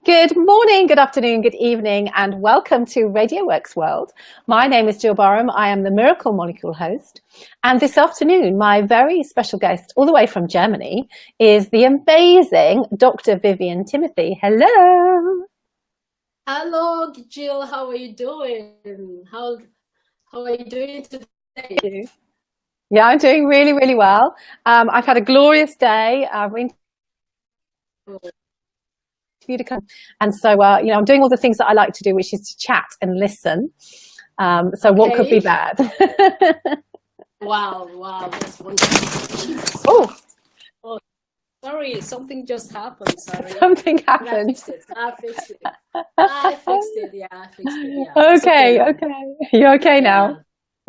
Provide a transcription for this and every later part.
Good morning, good afternoon, good evening, and welcome to Radio Works World. My name is Jill Barham. I am the Miracle Molecule host. And this afternoon, my very special guest, all the way from Germany, is the amazing Dr. Vivian Timothy. Hello. Hello, Jill. How are you doing? How are you doing today? Yeah, I'm doing really, really well. I've had a glorious day. I've been you to come, and so I'm doing all the things that I like to do, which is to chat and listen. So what could be bad? Wow, that's wonderful. Oh, sorry, something just happened. Sorry, something happened. I fixed it. Yeah, I fixed it. Yeah. Okay. You're okay now.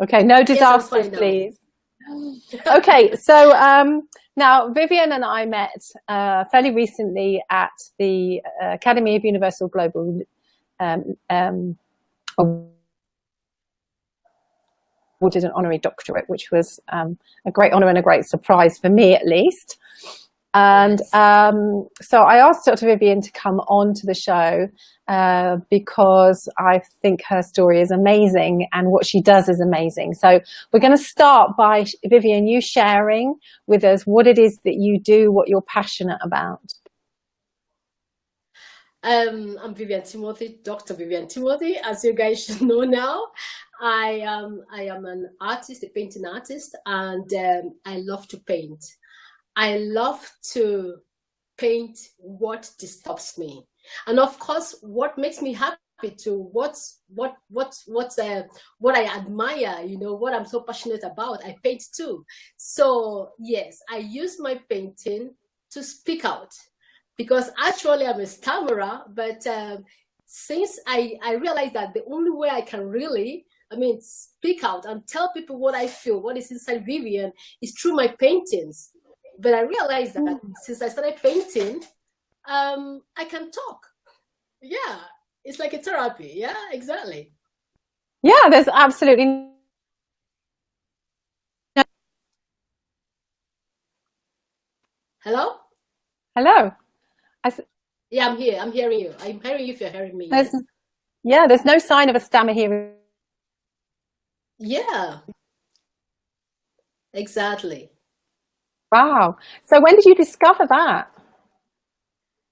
Okay, no disasters, yes, please. Okay, so now Vivian and I met fairly recently at the Academy of Universal Global awarded an honorary doctorate, which was a great honor and a great surprise for me, at least. And so I asked Dr. Vivian to come on to the show because I think her story is amazing and what she does is amazing. So we're going to start by, Vivian, you sharing with us what it is that you do, what you're passionate about. I'm Vivian Timothy, Dr. Vivian Timothy, as you guys should know now. I am an artist, a painting artist, and I love to paint. I love to paint what disturbs me, and of course, what makes me happy too. What I admire, what I'm so passionate about, I paint too. So yes, I use my painting to speak out, because actually I'm a stammerer. But since I realized that the only way I can really, speak out and tell people what I feel, what is inside Vivian, is through my paintings. But I realized that since I started painting, I can talk. Yeah, it's like a therapy. Yeah, exactly. Yeah, there's absolutely. Hello? Hello. Yeah, I'm here. I'm hearing you. I'm hearing you if you're hearing me. Yes. There's no sign of a stammer here. Yeah, exactly. Wow. So when did you discover that?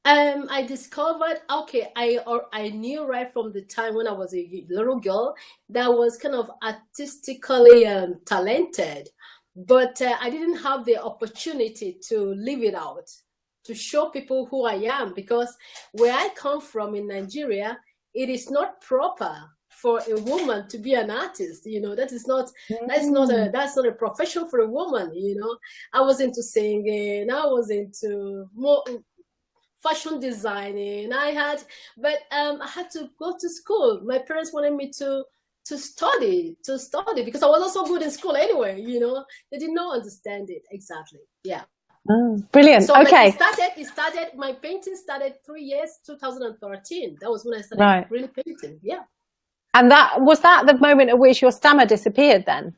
I discovered, I knew right from the time when I was a little girl that I was kind of artistically talented, but I didn't have the opportunity to live it out, to show people who I am, because where I come from in Nigeria, it is not proper for a woman to be an artist. That's not a profession for a woman. I was into singing, I was into more fashion designing. I had to go to school. My parents wanted me to study because I was also good in school anyway. They did not understand it exactly. Yeah. Brilliant. So okay. My painting started 3 years, 2013. That was when I started really painting. Yeah. And was that the moment at which your stammer disappeared then?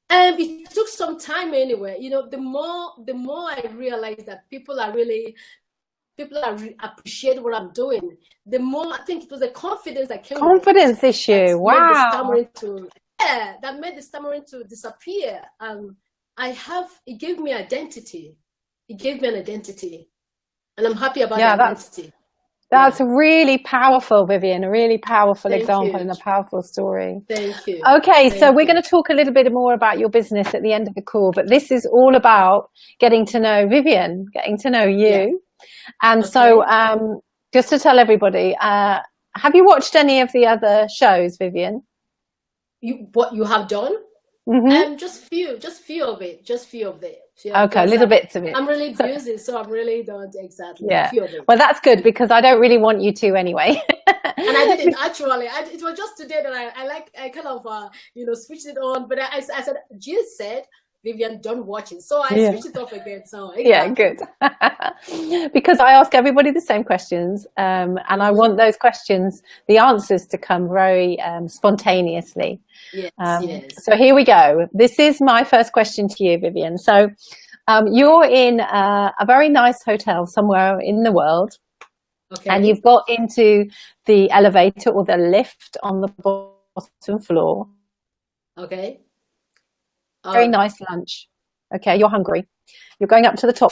It took some time anyway. The more I realized that people appreciate what I'm doing, the more I think it was a confidence that came. Confidence issue. Wow. That made the stammering to disappear. It gave me identity. It gave me an identity, and I'm happy about that identity. That's really powerful, Vivian, a really powerful example and a powerful story. Thank you. Okay, so we're going to talk a little bit more about your business at the end of the call, but this is all about getting to know Vivian, getting to know you. Yeah. And so just to tell everybody, have you watched any of the other shows, Vivian? What you have done? Mm-hmm. Just few of it. Okay, little bits of it. I'm really busy, so I really don't exactly. Yeah. Few of it. Well, that's good because I don't really want you to anyway. And I didn't actually. It was just today that I kind of switched it on. But I said, Jill said, Vivian, don't watch it. So I switched it off again. So yeah, good. Because I ask everybody the same questions, and I want those questions, the answers to come very spontaneously. Yes, So here we go. This is my first question to you, Vivian. So you're in a very nice hotel somewhere in the world. and Okay. you've got into the elevator or the lift on the bottom floor. Okay. Very nice lunch. Okay, you're hungry. You're going up to the top.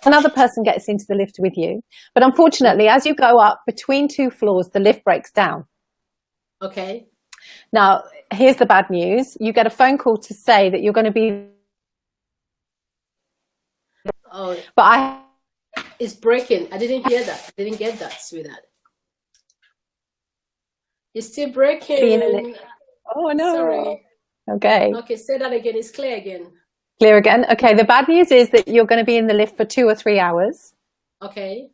Another person gets into the lift with you. But unfortunately, as you go up between two floors, the lift breaks down. Okay. Now, here's the bad news. You get a phone call to say that you're going to be... Oh, But it's breaking. I didn't hear that. I didn't get that, sweetheart. It's still breaking. Oh, no. Sorry. Okay. Okay, say that again. It's clear again. Clear again. Okay, the bad news is that you're going to be in the lift for 2 or 3 hours. Okay.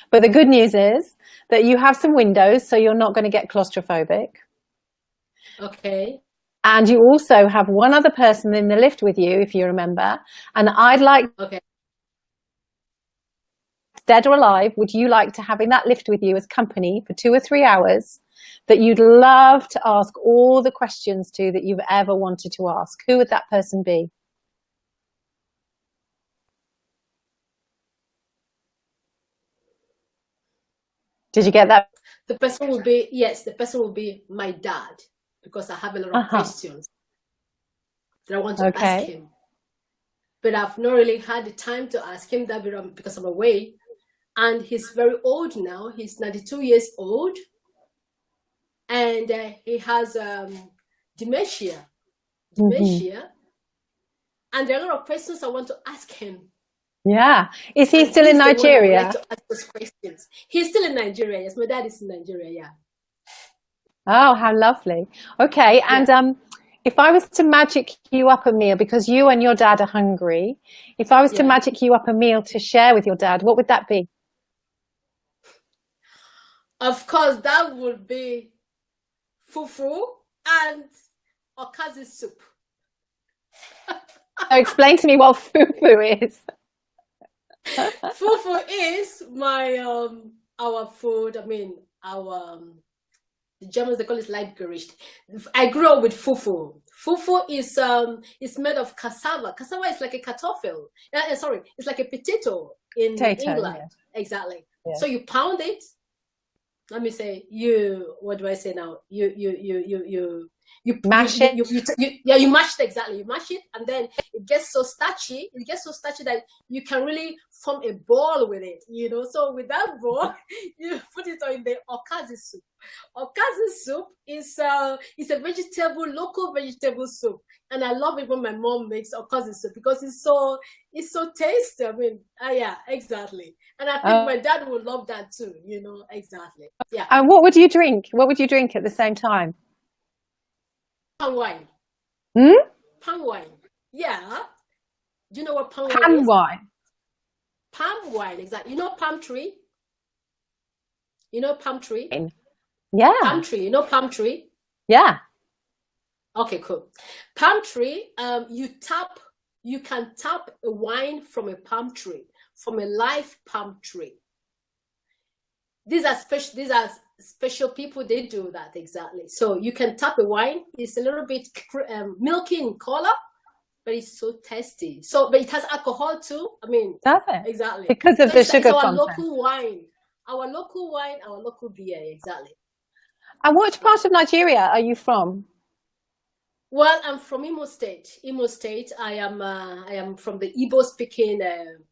But the good news is that you have some windows, so you're not going to get claustrophobic. Okay. And you also have one other person in the lift with you, if you remember. And I'd like, Okay. dead or alive, would you like to have in that lift with you as company for 2 or 3 hours that you'd love to ask all the questions to that you've ever wanted to ask? Who would that person be? Did you get that? The person will be, yes, the person will be my dad, because I have a lot of questions that I want to ask him. But I've not really had the time to ask him that because I'm away. And he's very old now. He's 92 years old. And he has dementia. And there are a lot of questions I want to ask him. Yeah. Is he still in Nigeria? Like to ask those questions. He's still in Nigeria. Yes, my dad is in Nigeria, yeah. Oh, how lovely. Okay, and if I was to magic you up a meal, because you and your dad are hungry, if I was to magic you up a meal to share with your dad, what would that be? Of course, that would be fufu and okazi soup. So explain to me what fufu is. Fufu is my our food. I mean, our the Germans, they call it Leibgericht. I grew up with fufu. Fufu is made of cassava. Cassava is like a kartoffel. Sorry, it's like a potato in England. Yeah. Exactly. Yeah. So you pound it. Let me say what do I say now? You mash it. You mash it, exactly. You mash it, and then it gets so starchy. It gets so starchy that you can really form a ball with it. You know. So with that ball, you put it in the okazi soup. Okazi soup is a local vegetable soup, and I love it when my mom makes okazi soup because it's so tasty. I mean, yeah, exactly. And I think my dad would love that too. You know, exactly. Yeah. And what would you drink? What would you drink at the same time? Palm wine. Palm wine. Yeah. Do you know what palm wine is? Palm wine. Palm wine, exactly. You know palm tree? You know palm tree? Yeah. Palm tree. You know palm tree? Yeah. Okay, cool. Palm tree, you can tap a wine from a palm tree, from a live palm tree. These are special people, they do that, exactly. So you can tap a wine. It's a little bit milky in color, but it's so tasty. But it has alcohol too. I mean, does it? Exactly. Because of the sugar content. Our local wine, our local beer, exactly. And which part of Nigeria are you from? Well, I'm from Imo State. Imo State. I am from the Igbo-speaking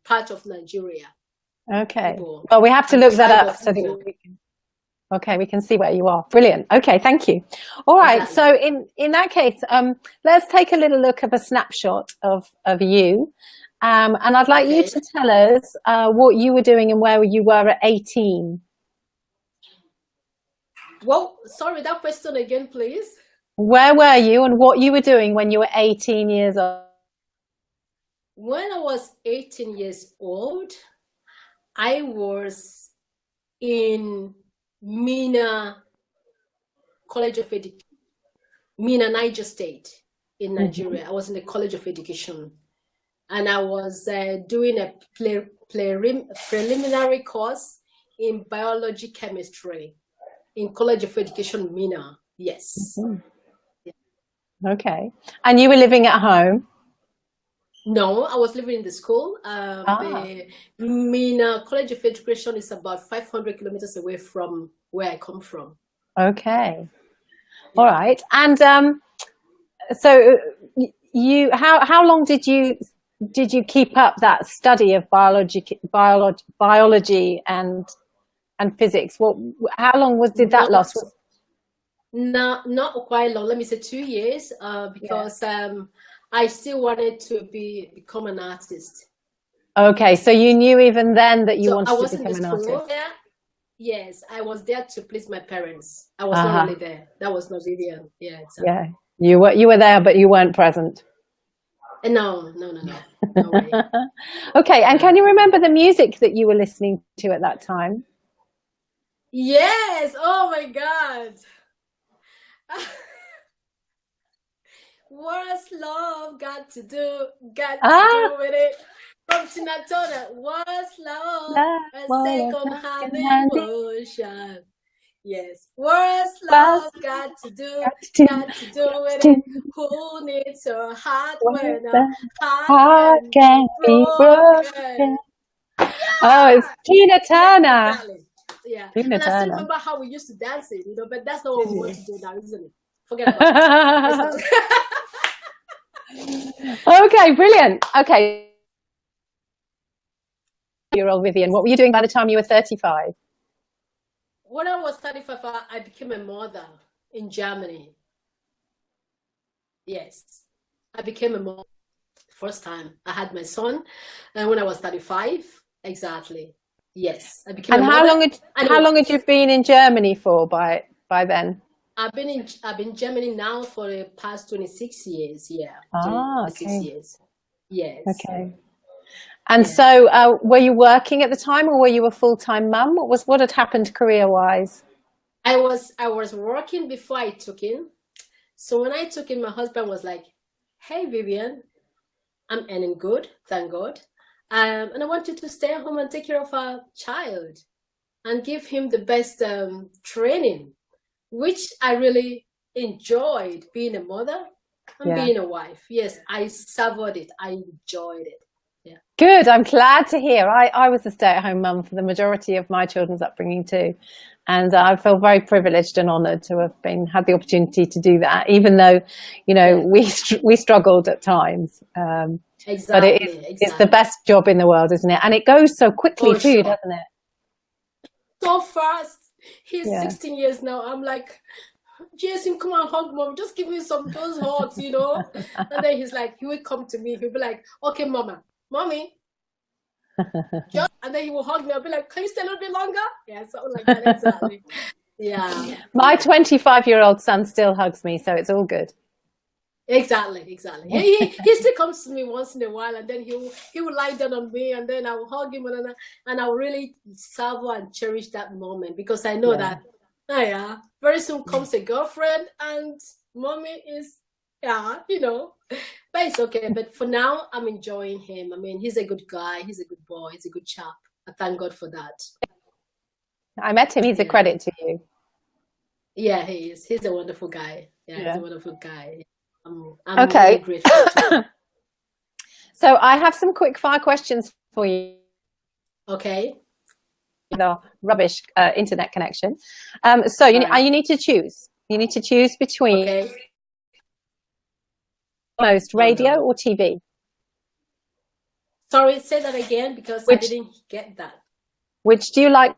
part of Nigeria. Okay. Well, we have to look that up so that we can. Okay, we can see where you are. Brilliant. Okay, thank you. All right. Exactly. So in that case, let's take a little look of a snapshot of you, and I'd like you to tell us what you were doing and where you were at 18. Well, sorry, that question again, please. Where were you and what you were doing when you were 18 years old? When I was 18 years old, I was in Mina College of Education, Mina, Niger State in Nigeria. I was in the College of Education, and I was doing a preliminary course in biology chemistry in College of Education, Mina. Yes. Okay. And you were living at home? No, I was living in the school. Ah, The Mina College of Education is about 500 kilometers away from where I come from. okay. All Yeah. right. And so how long did you keep up that study of biology and physics? How long did that Not last? not quite long. Let me say 2 years. Yeah. Because I still wanted to become an artist. Okay, so you knew even then that you So I wanted to was in the become an school artist. there. Yes, I was there to please my parents. I was not Uh-huh. really there. That was not Vivian. Yeah, exactly. Yeah. You were there, but you weren't present. No, no, no, no, no way. Okay, and Yeah. can you remember the music that you were listening to at that time? Yes. Oh my God. What's love got to Ah, do with it? From Tina Turner, what's love? love, A what a second hand second hand emotion. Yes. What's bus love got to, got to do with to it? Who needs a heart where when a the heart heart can be can be broken? broken. Oh, it's Yeah. Tina Yeah, Turner. exactly. Yeah. Tina And I still Turner. remember how we used to dance it, but that's not what Did we want you? to do now, isn't it? Forget about it. Let's not. Okay, brilliant. Okay, year old Vivian, what were you doing by the time you were 35? When I was 35, I became a mother in Germany. Yes. I became a mother first time. I had my son, and when I was 35, exactly. Yes. I became a And mother and a how long had you wife. been in Germany for by then? I've been in Germany now for the past 26 years. Yeah. Ah, 26 okay. years. Yes. Okay. And Yeah. so, were you working at the time, or were you a full-time mum? What had happened career-wise? I was working before I took in. So when I took in, my husband was like, "Hey Vivian, I'm earning good, thank God. And I want you to stay at home and take care of our child and give him the best training," which I really enjoyed, being a mother and Yeah. being a wife. Yes, I savored it. I enjoyed it. Yeah. Good. I'm glad to hear. I was a stay-at-home mum for the majority of my children's upbringing too. And I feel very privileged and honoured to have had the opportunity to do that, even though, Yeah. we struggled at times. But Exactly. it's the Exactly. best job in the world, isn't it? And it goes so quickly For too, sure. doesn't it? So fast. He's Yeah. 16 years now. I'm like, Jason, come on, hug mom. Just give me those hugs. And then he will come to me. He'll be like, okay, mama, mommy, and then he will hug me. I'll be like, can you stay a little bit longer? Yeah, something like that. Exactly. Yeah. My 25-year-old son still hugs me, so it's all good. Exactly. Exactly. He still comes to me once in a while, and then he will lie down on me, and then I will hug him, and I will really savor and cherish that moment, because I know Yeah. that, oh yeah, very soon comes a girlfriend, and mommy is, yeah. But it's okay. But for now, I'm enjoying him. I mean, he's a good guy. He's a good boy. He's a good chap. I thank God for that. I met him. He's a Yeah. credit to you. Yeah, he is. He's a wonderful guy. Yeah, he's Yeah. a wonderful guy. I'm really Okay. grateful to him. So I have some quick fire questions for you Okay. with our rubbish internet connection. So All right. you need to choose. You need to choose between Okay. most Oh radio no. or TV. Sorry, say that again, because I Which didn't get that. which do you like?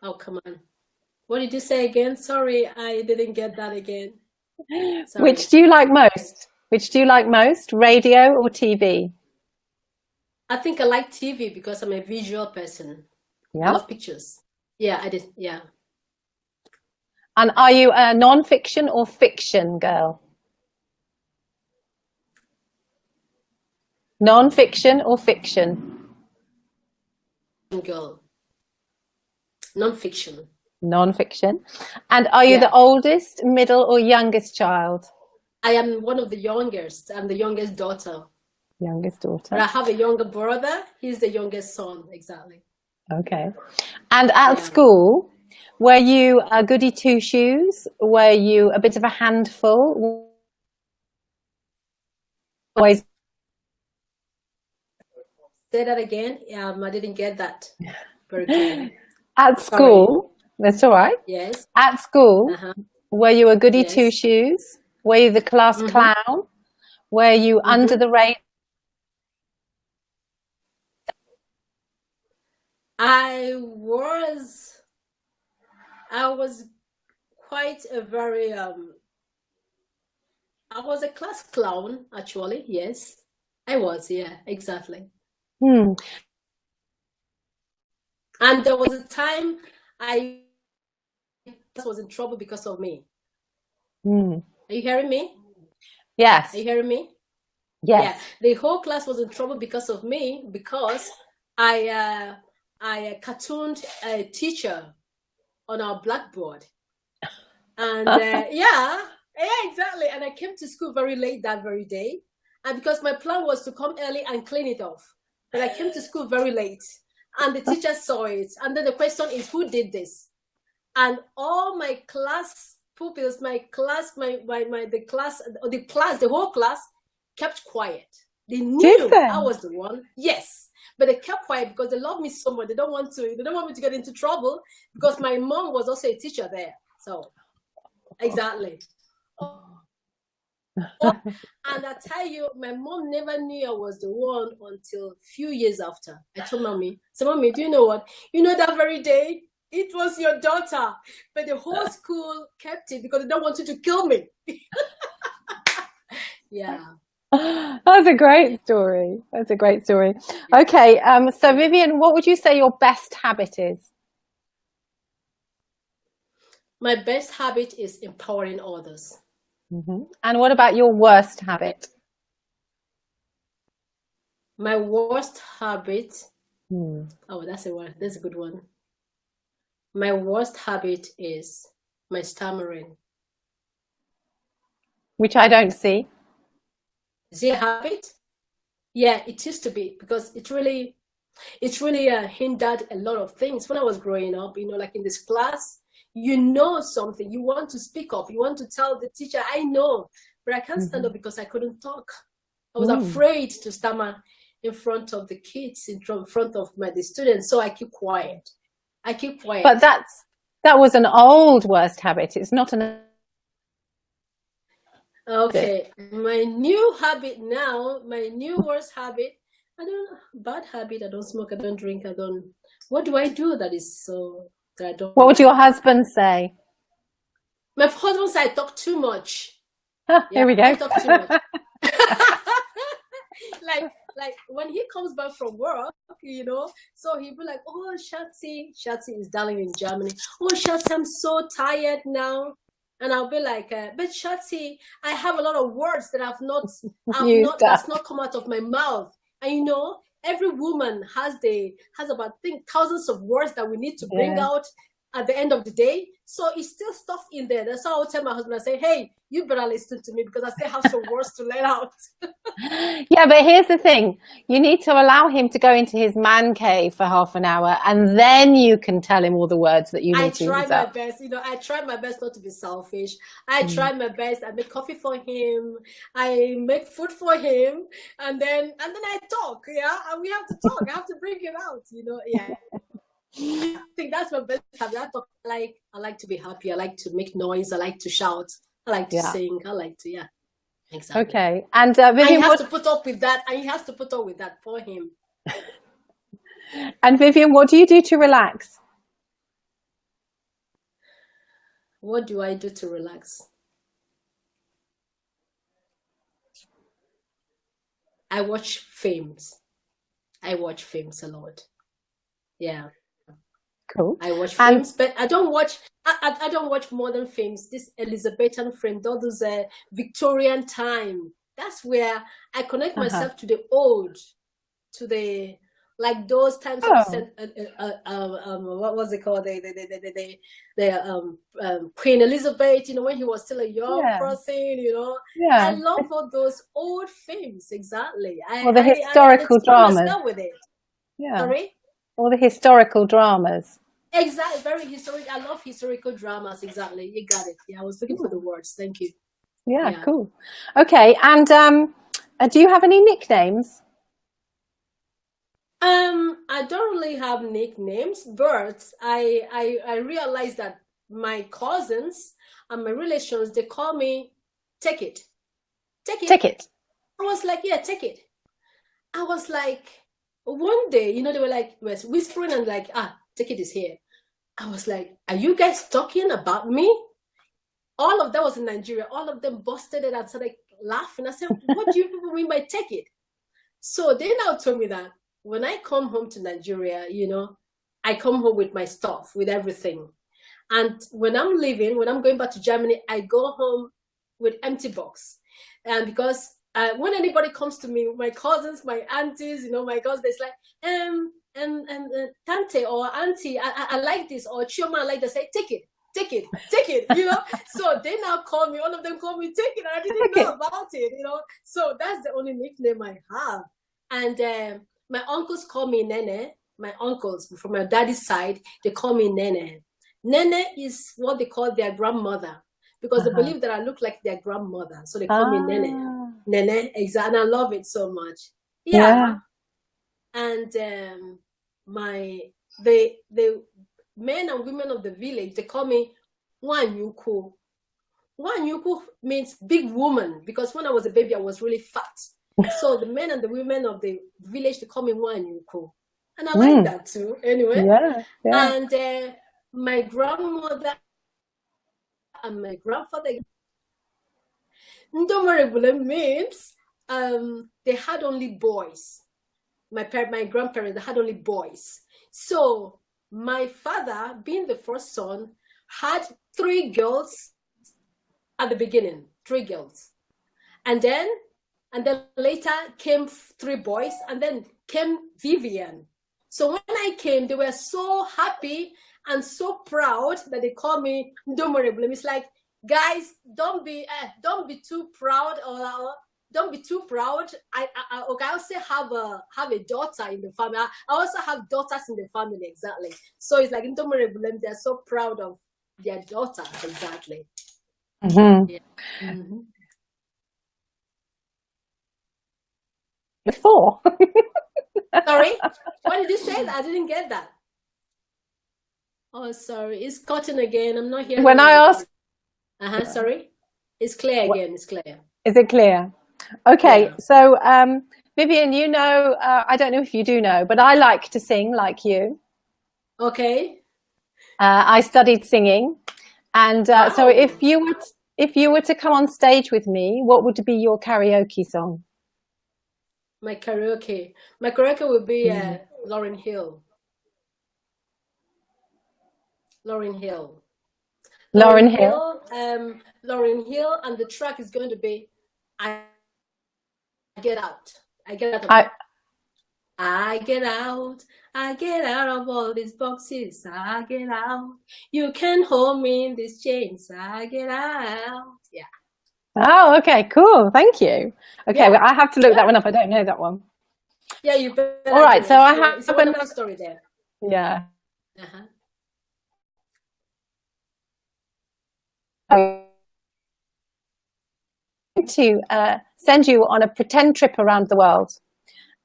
Oh, come on. What did you say again? Sorry, I didn't get that again. Which Sorry. do you like most? Which do you like most, radio or TV? I think I like TV because I'm a visual person. I Yeah. love pictures. Yeah, I did. Yeah. And are you a non-fiction or fiction girl? Non-fiction or fiction? Girl. Non-fiction. Non-fiction. And are you the Yeah. oldest, middle, or youngest child? I am one of the youngest. I'm the youngest daughter. Youngest But daughter. I have a younger brother. He's the youngest son. Exactly. Okay. And at Yeah. school, were you a goody two shoes? Were you a bit of a handful? always Say that again. I didn't get that very clearly. at school. That's all right. Yes. At school, were you a goody Yes. two shoes? Were you the class clown? Were you under the radar? I was quite a very I was a class clown, actually. Yes, I was. Yeah, exactly. And there was a time I was in trouble because of me. Are you hearing me? Yes. Are you hearing me? Yes. Yeah. The whole class was in trouble because of me, because I cartooned a teacher on our blackboard. And yeah, exactly. And I came to school very late that very day. And because my plan was to come early and clean it off. But I came to school very late. And the teacher saw it. And then the question is, who did this? And all my class pupils, the whole class kept quiet. They knew I was the one. Yes. But they kept quiet because they love me so much. They don't want me to get into trouble, because my mom was also a teacher there. So exactly. And I tell you, my mom never knew I was the one until a few years after. I told mommy, so mommy, do you know what? You know, that very day, it was your daughter. But the whole school kept it because they don't want you to kill me. Yeah. That's a great story. That's a great story. Okay, so Vivian, what would you say your best habit is? My best habit is empowering others. And what about your worst habit? My worst habit. Oh, that's a good one. My worst habit is my stammering. Which I don't see. Is it a habit? Yeah, it used to be, because it really hindered a lot of things when I was growing up. You know, like in this class, you know something, you want to speak up, you want to tell the teacher, I know, but I can't stand up because I couldn't talk. I was afraid to stammer in front of the kids, in front of the students, so I keep quiet. But that was an old worst habit. It's not an... Okay, my new habit now, my new worst habit, bad habit, I don't smoke, I don't drink, what do I do that is so, that I don't... What would your husband say? My husband said I talk too much. Here we go. I talk too much. like when he comes back from work, you know, so he'll be like, oh, Schatzi is darling in Germany. Oh, Schatzi, I'm so tired now. And I'll be like, but Schatzi, I have a lot of words that that's not come out of my mouth. And you know, every woman has about, I think, thousands of words that we need to bring out at the end of the day. So it's still stuff in there. That's how I'll tell my husband, I say, hey, you better listen to me because I still have some words to let out. Yeah, but here's the thing. You need to allow him to go into his man cave for half an hour, and then you can tell him all the words that you need to use. I try my best. You know, I try my best not to be selfish. I try my best. I make coffee for him. I make food for him. And then I talk, yeah? And we have to talk. I have to bring it out, you know? Yeah. I think that's my best habit. I like to be happy. I like to make noise. I like to shout. I like to sing. I like to, exactly. Okay. And Vivian, and he has to put up with that. And he has to put up with that for him. And Vivian, what do you do to relax? What do I do to relax? I watch films. I watch films a lot. Yeah. Cool. I watch films, but I don't watch modern films. This Elizabethan film, all those Victorian time. That's where I connect myself to the old, to the, like those times of what was it called? The Queen Elizabeth. You know, when he was still a young person. You know, I love all those old films. Exactly. The historical dramas. With it. Yeah. Sorry. All the historical dramas. Exactly, very historic. I love historical dramas. Exactly, you got it. Yeah, I was looking for the words. Thank you. Yeah, cool. Okay, and Do you have any nicknames? I don't really have nicknames, but I realized that my cousins and my relations, they call me Take It. Take It. Take It. I was like, yeah, Take It. I was like, one day, you know, they were like, was whispering and like, Take It is here. I was like, are you guys talking about me? All of that was in Nigeria. All of them busted it and started laughing. I said, what do you people mean by Take It? So they now told me that when I come home to Nigeria, you know, I come home with my stuff, with everything. And when I'm leaving, when I'm going back to Germany, I go home with empty box. And because when anybody comes to me, my cousins, my aunties, you know, my cousins, it's like, Tante or Auntie, I like this, or Chioma, I like this. Say, take it, you know. So they now call me, all of them call me Take It, and I didn't know about it, you know. So that's the only nickname I have. And my uncles call me Nene. My uncles from my daddy's side, they call me Nene. Nene is what they call their grandmother, because they believe that I look like their grandmother. So they call me Nene. Nene, exactly. And I love it so much. Yeah. And the men and women of the village, they call me Wanyuku. Wanyuku means big woman, because when I was a baby, I was really fat. So the men and the women of the village, they call me Wanyuku. And I like that too, anyway. Yeah. And my grandmother and my grandfather, Ndomarebule means they had only boys. My grandparents, they had only boys. So my father, being the first son, had 3 girls at the beginning, 3 girls. And then later came 3 boys, and then came Vivian. So when I came, they were so happy and so proud that they call me Ndomorebule. It's like, guys, don't be too proud, or don't be too proud. I also have a daughter in the family. I also have daughters in the family, exactly. So it's like Ndomorebule, they're so proud of their daughter, exactly. Yeah. Before. Sorry, what did you say? I didn't get that. Oh, sorry, it's cutting again. I'm not hearing. When I asked. Sorry, it's clear again. It's clear. Is it clear? Okay, yeah. So Vivian, you know, I don't know if you do know, but I like to sing like you. Okay. I studied singing, and wow. So if you were to come on stage with me, what would be your karaoke song? My karaoke would be Lauryn Hill. Lauryn Hill, and the track is going to be I Get Out. I get out of all these boxes. I get out. You can't hold me in these chains. I get out. Yeah. Oh, okay, cool. Thank you. Okay, yeah. Well, I have to look that one up. I don't know that one. Yeah, you better. All right, so I have a wonderful story there. Yeah. To send you on a pretend trip around the world.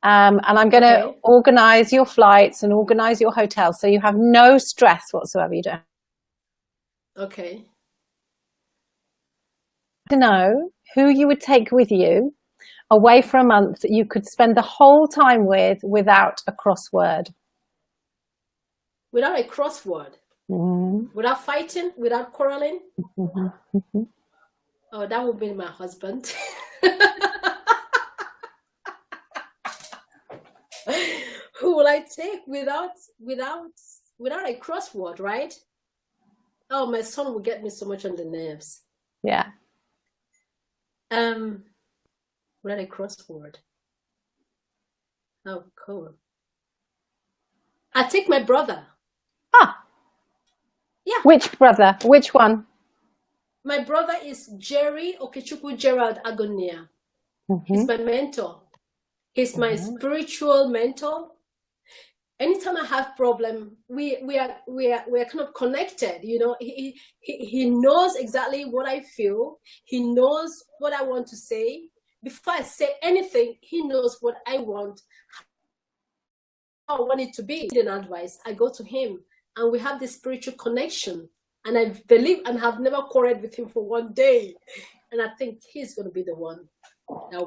And I'm going to organize your flights and organize your hotel, so you have no stress whatsoever. You don't. Okay. To know who you would take with you away for a month that you could spend the whole time with without a crossword. Without a crossword? Without fighting? Without quarreling? Oh, that would be my husband. Who will I take without a crossword, right? Oh, my son will get me so much on the nerves. Yeah. Without a crossword. Oh, cool. I take my brother. Ah. Yeah. Which brother? Which one? My brother is Jerry Okechukwu Gerald Agonia. He's my mentor. He's my spiritual mentor. Anytime I have problem, we are kind of connected. You know, he knows exactly what I feel. He knows what I want to say. before I say anything, he knows what I want, how I want it to be. An advice, I go to him, and we have this spiritual connection. And I believe and have never quarreled with him for one day. And I think he's going to be the one.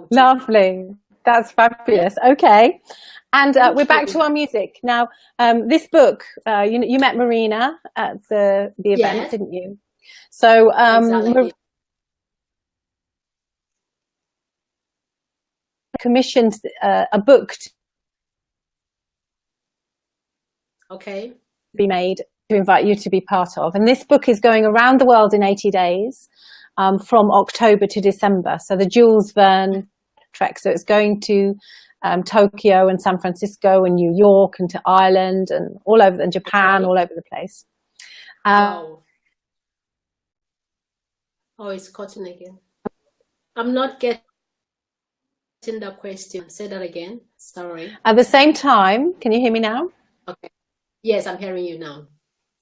Lovely. That's fabulous. Okay. And we're back to our music. Now, this book, you met Marina at the event, yes. didn't you? So exactly. commissioned a book to be made to invite you to be part of. And this book is going around the world in 80 days from October to December. So the Jules Verne trek. So it's going to Tokyo and San Francisco and New York and to Ireland and all over, and Japan, all over the place. Wow. Oh, it's cutting again. I'm not getting the question. Say that again. Sorry. At the same time, can you hear me now? Okay. Yes, I'm hearing you now.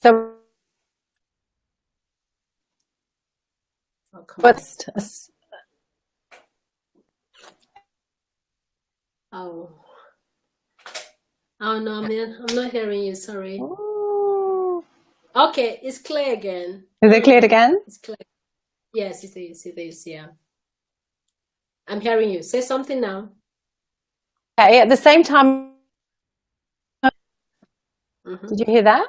So oh no, man, I'm not hearing you. Sorry. Oh. Okay, it's clear again. Is it cleared again? It's clear. Yes, it is. It is. Yeah. I'm hearing you. Say something now. Okay. At the same time. Did you hear that?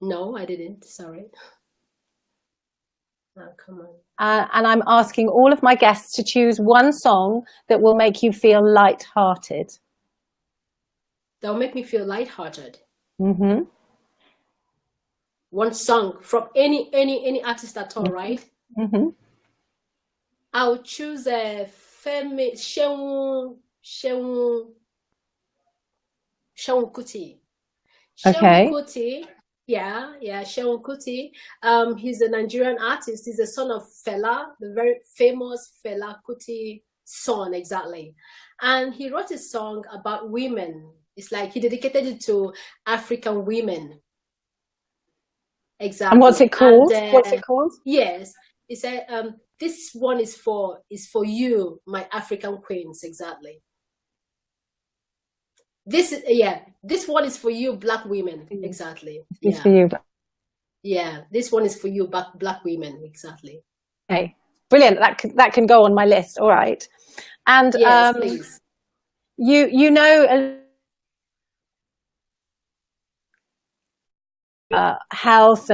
No, I didn't. Sorry. Oh, come on. And I'm asking all of my guests to choose one song that will make you feel light-hearted. That will make me feel light-hearted. Mm-hmm. One song from any artist at all, right? Mm-hmm. I'll choose a Femi Seun Kuti. Okay. Seun Kuti. Yeah, Seun Kuti. He's a Nigerian artist. He's the son of Fela, the very famous Fela Kuti son, exactly. And he wrote a song about women. It's like he dedicated it to African women. Exactly. And what's it called? What's it called? Yes, he said, "This one is for you, my African queens." Exactly. This one is for you, Black women. Exactly. It's for you. Yeah, this one is for you, Black women. Exactly. Okay, brilliant. That can go on my list. All right. And yes, please. You know health.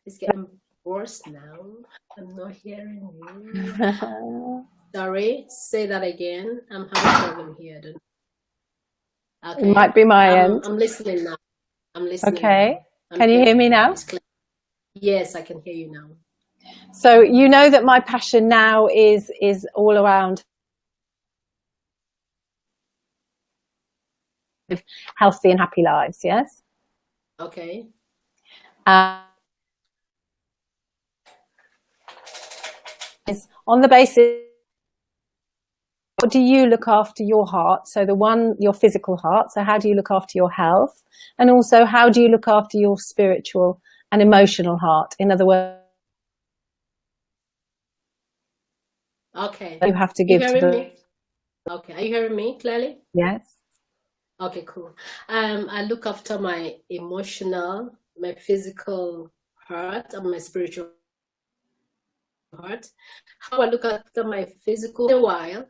It's getting worse now. I'm not hearing you. Sorry, say that again. I'm having a problem here. Okay. It might be my end. I'm listening now. I'm listening. Okay. Can you hear me now? Yes, I can hear you now. So you know that my passion now is all around healthy and happy lives. Yes. Okay. Is on the basis. What do you look after your heart? So your physical heart. So how do you look after your health? And also, how do you look after your spiritual and emotional heart? In other words, okay. You have to give to me? Okay. Are you hearing me clearly? Yes. Okay, cool. I look after my emotional, my physical heart, and my spiritual heart. How I look after my physical, in a while,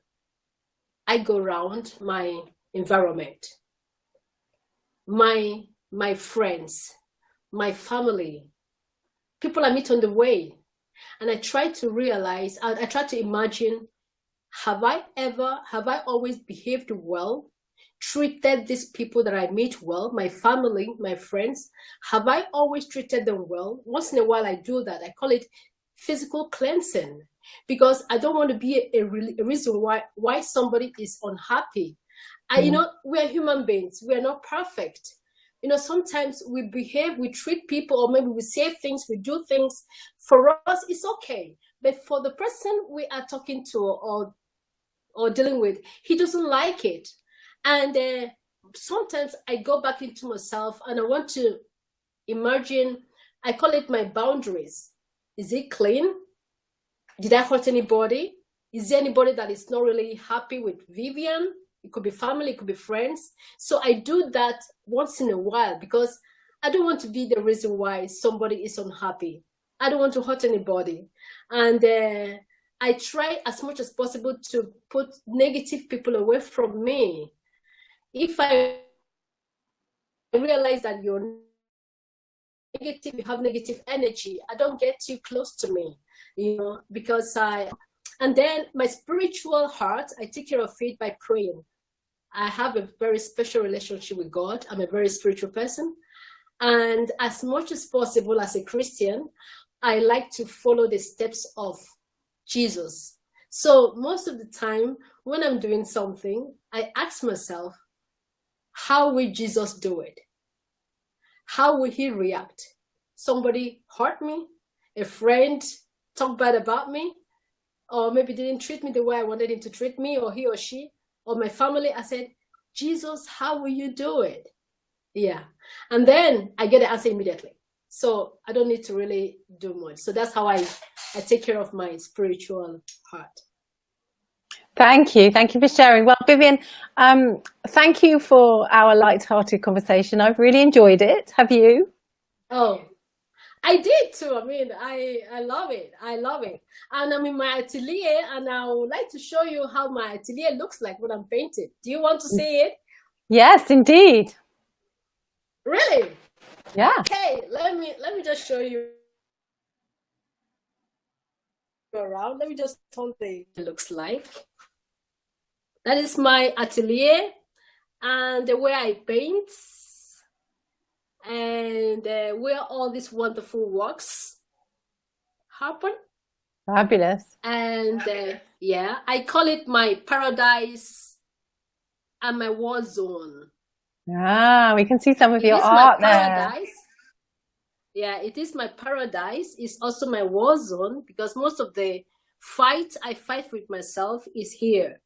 I go around my environment, my friends, my family, people I meet on the way. And I try to realize, I try to imagine, have I always behaved well, treated these people that I meet well, my family, my friends? Have I always treated them well? Once in a while I do that. I call it physical cleansing, because I don't want to be a reason why somebody is unhappy. You know, we're human beings. We're not perfect. You know, sometimes we behave, we treat people, or maybe we say things, we do things. For us, it's okay. But for the person we are talking to or dealing with, he doesn't like it. And sometimes I go back into myself and I want to imagine, I call it my boundaries. Is it clean? Did I hurt anybody? Is there anybody that is not really happy with Vivian? It could be family, it could be friends. So I do that once in a while because I don't want to be the reason why somebody is unhappy. I don't want to hurt anybody. And I try as much as possible to put negative people away from me. If I realize that you're negative, you have negative energy, I don't get too close to me, you know, because and then my spiritual heart, I take care of it by praying. I have a very special relationship with God. I'm a very spiritual person. And as much as possible as a Christian, I like to follow the steps of Jesus. So most of the time when I'm doing something, I ask myself, how will Jesus do it? How will he react? Somebody hurt me, a friend talked bad about me, or maybe didn't treat me the way I wanted him to treat me, or he or she, or my family. I said, Jesus, how will you do it? Yeah. And then I get the answer immediately. So I don't need to really do much. So that's how I take care of my spiritual heart. Thank you. Thank you for sharing. Well, Vivian, thank you for our light-hearted conversation. I've really enjoyed it. Have you? Oh, I did too. I mean, I love it. I love it. And I'm in my atelier, and I would like to show you how my atelier looks like when I'm painting. Do you want to see it? Yes, indeed. Really? Yeah. Okay, let me just show you around. Let me just turn the it looks like. That is my atelier and the way I paint and where all these wonderful works happen. Fabulous. And yeah, I call it my paradise and my war zone. Ah, we can see some of your art there. Yeah, it is my paradise. It's also my war zone because most of the fight I fight with myself is here.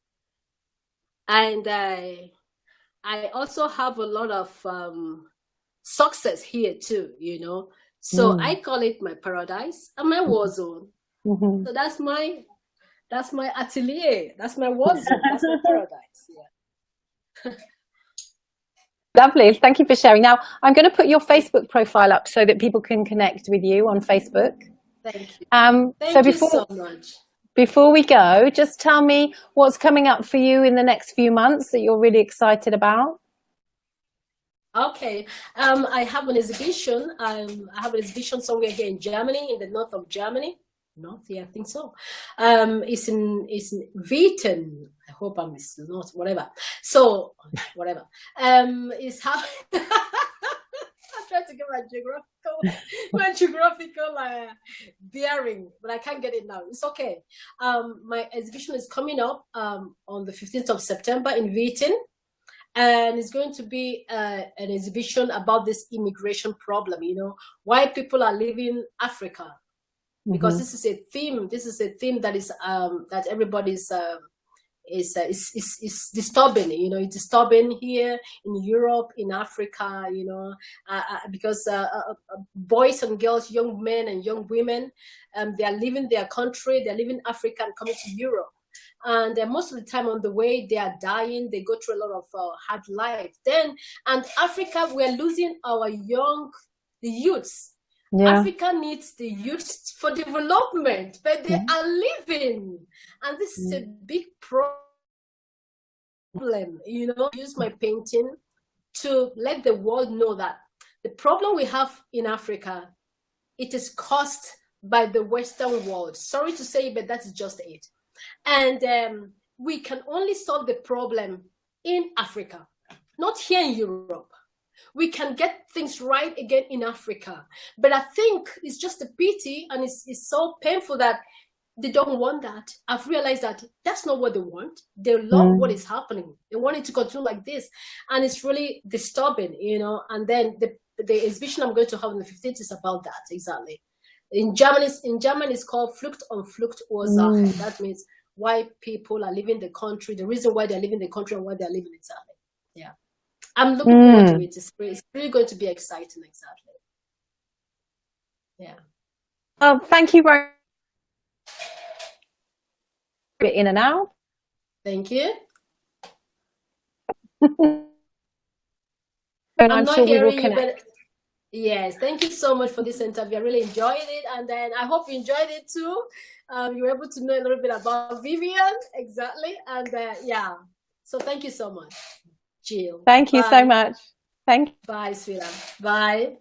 And I also have a lot of success here too, you know. So I call it my paradise and my war zone. So that's my atelier. That's my war zone. That's my paradise. Yeah. Lovely. Thank you for sharing. Now, I'm going to put your Facebook profile up so that people can connect with you on Facebook. Thank you. Thank you so much. Before we go, just tell me what's coming up for you in the next few months that you're really excited about. Okay. I have an exhibition. I have an exhibition somewhere here in Germany, in the north of Germany. North, yeah, I think so. It's in Witten. I hope I'm not whatever. So whatever. It's how I'm trying to get my geographical bearing, but I can't get it now. It's okay. My exhibition is coming up on the 15th of September in Witten. And it's going to be an exhibition about this immigration problem, you know, why people are leaving Africa. Because this is a theme. This is a theme that is that everybody's is disturbing. You know, it's disturbing here in Europe, in Africa. You know, because boys and girls, young men and young women, they are leaving their country. They are leaving Africa and coming to Europe. And most of the time on the way, they are dying. They go through a lot of hard life. And Africa, we're losing our the youths. Yeah. Africa needs the youth for development, but they are leaving. And this is a big problem. You know, I use my painting to let the world know that the problem we have in Africa, it is caused by the Western world. Sorry to say, but that's just it. And we can only solve the problem in Africa, not here in Europe. We can get things right again in Africa. But I think it's just a pity, and it's so painful that they don't want that. I've realized that that's not what they want. They love what is happening. They want it to continue like this. And it's really disturbing, you know. And then the exhibition I'm going to have on the 15th is about that, exactly. In German, it's called Flucht und Fluchtursache. That means why people are leaving the country, the reason why they're leaving the country and why they're leaving exactly. Yeah. I'm looking forward to it. It's really going to be exciting, exactly. Yeah. Oh, thank you very much. In and out. Thank you. And I'm not sure we will hearing you, connect. but yes, thank you so much for this interview. I really enjoyed it, and then I hope you enjoyed it too. You were able to know a little bit about Vivian, exactly, and yeah. So thank you so much, Jill. Thank you so Bye. much. Thank you. Bye, sweetheart. Bye.